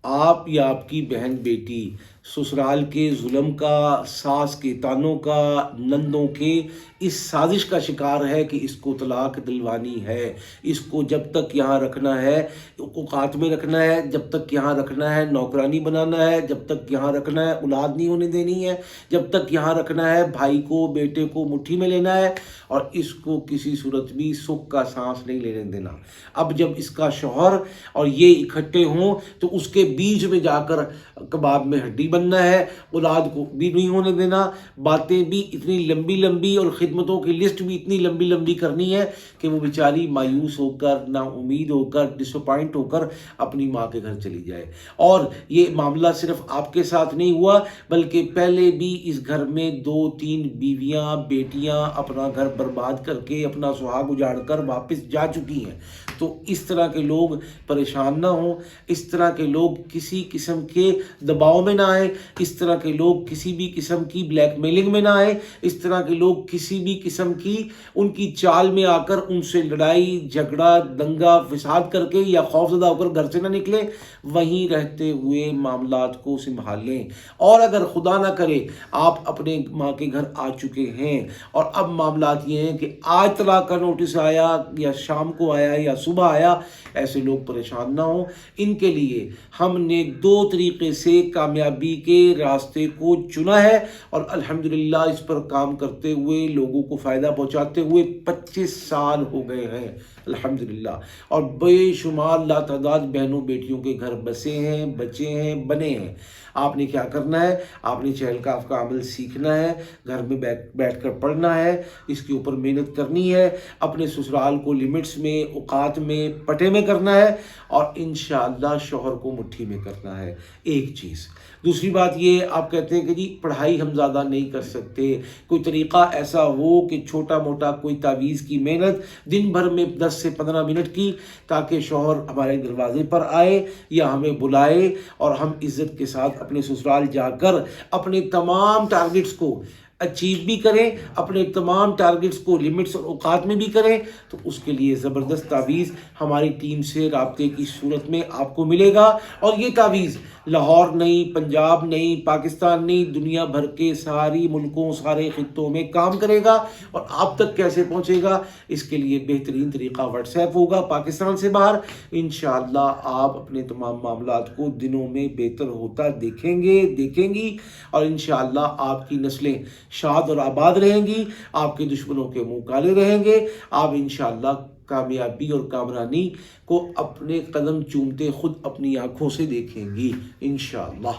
آپ یا آپ کی بہن بیٹی سسرال کے ظلم کا، ساس کے طعنوں کا، نندوں کے اس سازش کا شکار ہے کہ اس کو طلاق دلوانی ہے، اس کو جب تک یہاں رکھنا ہے اوقات میں رکھنا ہے، جب تک یہاں رکھنا ہے نوکرانی بنانا ہے، جب تک یہاں رکھنا ہے اولاد نہیں ہونے دینی ہے، جب تک یہاں رکھنا ہے بھائی کو بیٹے کو مٹھی میں لینا ہے، اور اس کو کسی صورت بھی سکھ کا سانس نہیں لینے دینا۔ اب جب اس کا شوہر اور یہ اکٹھے ہوں تو اس کے بیچ میں جا کر کباب میں ہڈی بننا ہے، اولاد کو بھی نہیں ہونے دینا، باتیں بھی اتنی لمبی لمبی اور خدمتوں کی لسٹ بھی اتنی لمبی لمبی کرنی ہے کہ وہ بیچاری مایوس ہو کر، نا امید ہو کر، ڈس اپوائنٹ ہو کر اپنی ماں کے گھر چلی جائے۔ اور یہ معاملہ صرف آپ کے ساتھ نہیں ہوا بلکہ پہلے بھی اس گھر میں 2-3 بیویاں بیٹیاں اپنا گھر برباد کر کے، اپنا سہاگ اجاڑ کر واپس جا چکی ہیں۔ تو اس طرح کے لوگ پریشان نہ ہوں، اس طرح کے لوگ کسی قسم کے دباؤ میں نہ آئیں، اس طرح کے لوگ کسی بھی قسم کی بلیک میلنگ میں نہ آئیں، اس طرح کے لوگ کسی بھی قسم کی ان کی چال میں آ کر ان سے لڑائی جھگڑا دنگا فساد کر کے یا خوفزدہ ہو کر گھر سے نہ نکلیں، وہیں رہتے ہوئے معاملات کو سنبھال لیں۔ اور اگر خدا نہ کرے آپ اپنے ماں کے گھر آ چکے ہیں اور اب معاملات یہ ہیں کہ آج طلاق کا نوٹس آیا یا شام کو آیا یا صبح آیا، ایسے لوگ پریشان نہ ہوں۔ ان کے لیے ہم نے 2 طریقے سے کامیابی کے راستے کو چنا ہے اور الحمدللہ اس پر کام کرتے ہوئے لوگوں کو فائدہ پہنچاتے ہوئے 25 سال ہو گئے ہیں الحمدللہ، اور بے شمار لاتعداد بہنوں بیٹیوں کے گھر بسے ہیں، بچے ہیں، بنے ہیں۔ آپ نے کیا کرنا ہے؟ آپ نے چہل کاف کا عمل سیکھنا ہے، گھر میں بیٹھ کر پڑھنا ہے، اس کے اوپر محنت کرنی ہے، اپنے سسرال کو لمٹس میں، اوقات میں، پٹے میں کرنا ہے، اور انشاءاللہ شوہر کو مٹھی میں کرنا ہے۔ ایک چیز۔ دوسری بات یہ، آپ کہتے ہیں کہ جی پڑھائی ہم زیادہ نہیں کر سکتے، کوئی طریقہ ایسا ہو کہ چھوٹا موٹا کوئی تعویذ کی محنت دن بھر میں 10 سے 15 منٹ کی، تاکہ شوہر ہمارے دروازے پر آئے یا ہمیں بلائے اور ہم عزت کے ساتھ اپنے سسرال جا کر اپنے تمام ٹارگٹس کو اچیو بھی کریں، اپنے تمام ٹارگٹس کو لمٹس اور اوقات میں بھی کریں۔ تو اس کے لیے زبردست تعویذ ہماری ٹیم سے رابطے کی صورت میں آپ کو ملے گا، اور یہ تعویذ لاہور نہیں، پنجاب نہیں، پاکستان نہیں، دنیا بھر کے ساری ملکوں، سارے خطوں میں کام کرے گا۔ اور آپ تک کیسے پہنچے گا؟ اس کے لیے بہترین طریقہ واٹس ایپ ہوگا پاکستان سے باہر۔ انشاءاللہ آپ اپنے تمام معاملات کو دنوں میں بہتر ہوتا دیکھیں گی، اور انشاءاللہ آپ کی نسلیں شاد اور آباد رہیں گی، آپ کے دشمنوں کے منہ کالے رہیں گے، آپ انشاءاللہ کامیابی اور کامرانی کو اپنے قدم چومتے خود اپنی آنکھوں سے دیکھیں گی انشاءاللہ۔